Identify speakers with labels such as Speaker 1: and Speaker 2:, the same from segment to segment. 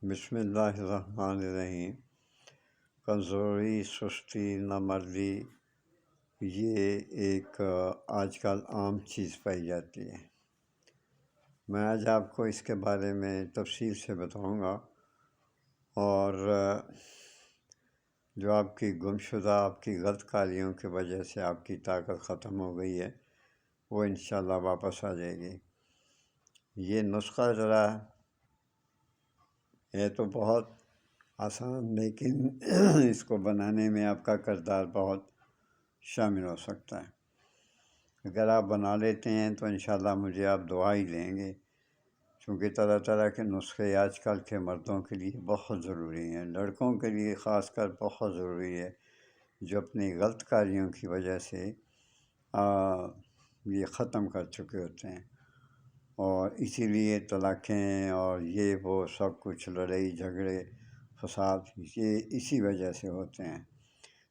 Speaker 1: بسم اللہ الرحمن الرحیم۔ کمزوری، سستی، نامردی یہ ایک آج کل عام چیز پائی جاتی ہے۔ میں آج آپ کو اس کے بارے میں تفصیل سے بتاؤں گا، اور جو آپ کی گمشدہ آپ کی غلط کاریوں کی وجہ سے آپ کی طاقت ختم ہو گئی ہے، وہ انشاءاللہ واپس آ جائے گی۔ یہ نسخہ ذرا ہے تو بہت آسان، لیکن اس کو بنانے میں آپ کا کردار بہت شامل ہو سکتا ہے۔ اگر آپ بنا لیتے ہیں تو انشاءاللہ مجھے آپ دعا ہی دیں گے، چونکہ طرح طرح کے نسخے آج کل کے مردوں کے لیے بہت ضروری ہیں، لڑکوں کے لیے خاص کر بہت ضروری ہے، جو اپنی غلط کاریوں کی وجہ سے یہ ختم کر چکے ہوتے ہیں، اور اسی لیے طلاقیں اور یہ وہ سب کچھ لڑائی جھگڑے فساد یہ اسی وجہ سے ہوتے ہیں،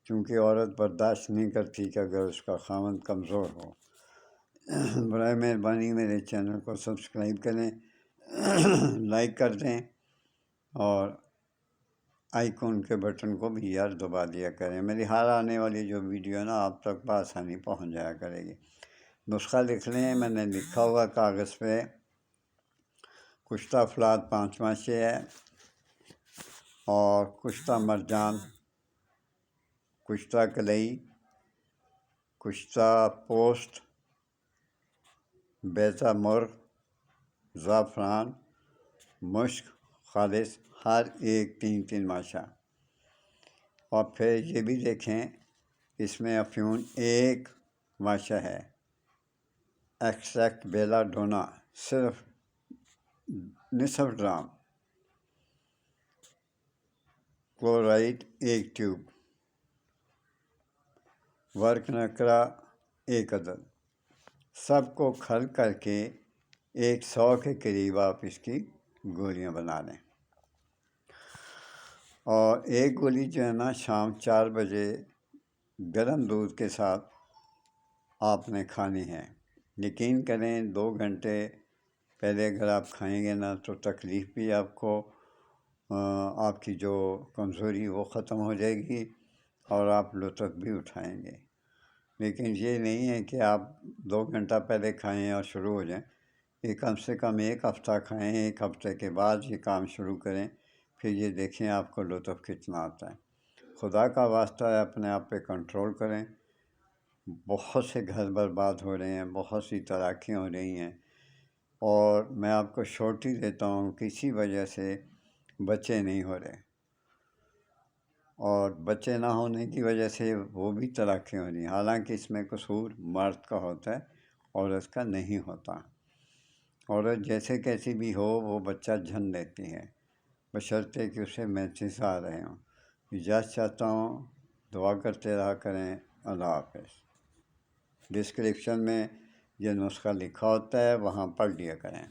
Speaker 1: کیونکہ عورت برداشت نہیں کرتی کہ اگر اس کا خاوند کمزور ہو۔ برائے مہربانی میرے چینل کو سبسکرائب کریں، لائک کر دیں، اور آئیکن کے بٹن کو بھی یار دبا دیا کریں۔ میری ہر آنے والی جو ویڈیو ہے نا آپ تک بآسانی پہنچ جایا کرے گی۔ نسخہ لکھ لیں، میں نے لکھا ہوا کاغذ پہ: کشتہ افلاد 5 ماشے ہے، اور کشتہ مرجان، کشتہ کلئی، کشتہ پوست، بیضہ مرغ، زعفران، مشک خالص، ہر ایک 3 ماشا۔ اور پھر یہ بھی دیکھیں، اس میں افیون 1 ماشا ہے، ایکسٹریکٹ بیلا ڈونا صرف نصف گرام، کلورائڈ 1 ٹیوب، ورق نکرا 1 عدد۔ سب کو کھل کر کے 100 کے قریب آپ اس کی گولیاں بنا لیں، اور ایک گولی جو ہے نا شام 4 بجے گرم دودھ کے ساتھ آپ نے کھانی ہے۔ یقین کریں 2 گھنٹے پہلے اگر آپ کھائیں گے نا تو تکلیف بھی آپ کو، آپ کی جو کمزوری وہ ختم ہو جائے گی، اور آپ لطف بھی اٹھائیں گے۔ لیکن یہ نہیں ہے کہ آپ 2 گھنٹہ پہلے کھائیں اور شروع ہو جائیں، یہ کم سے کم 1 ہفتہ کھائیں، 1 ہفتے کے بعد یہ کام شروع کریں، پھر یہ دیکھیں آپ کو لطف کتنا آتا ہے۔ خدا کا واسطہ ہے، اپنے آپ پہ کنٹرول کریں۔ بہت سے گھر برباد ہو رہے ہیں، بہت سی طلاقیں ہو رہی ہیں، اور میں آپ کو شورٹی دیتا ہوں کسی وجہ سے بچے نہیں ہو رہے، اور بچے نہ ہونے کی وجہ سے وہ بھی طلاقیں ہو رہی ہیں، حالانکہ اس میں قصور مرد کا ہوتا ہے، عورت کا نہیں ہوتا۔ عورت جیسے کیسی بھی ہو وہ بچہ جن لیتی ہے، بشرطے کہ اسے مینسز آ رہے ہوں۔ اجازت چاہتا ہوں، دعا کرتے رہا کریں۔ اللہ حافظ۔ ڈسکرپشن میں یہ نسخہ لکھا ہوتا ہے، وہاں پڑھ لیا کریں۔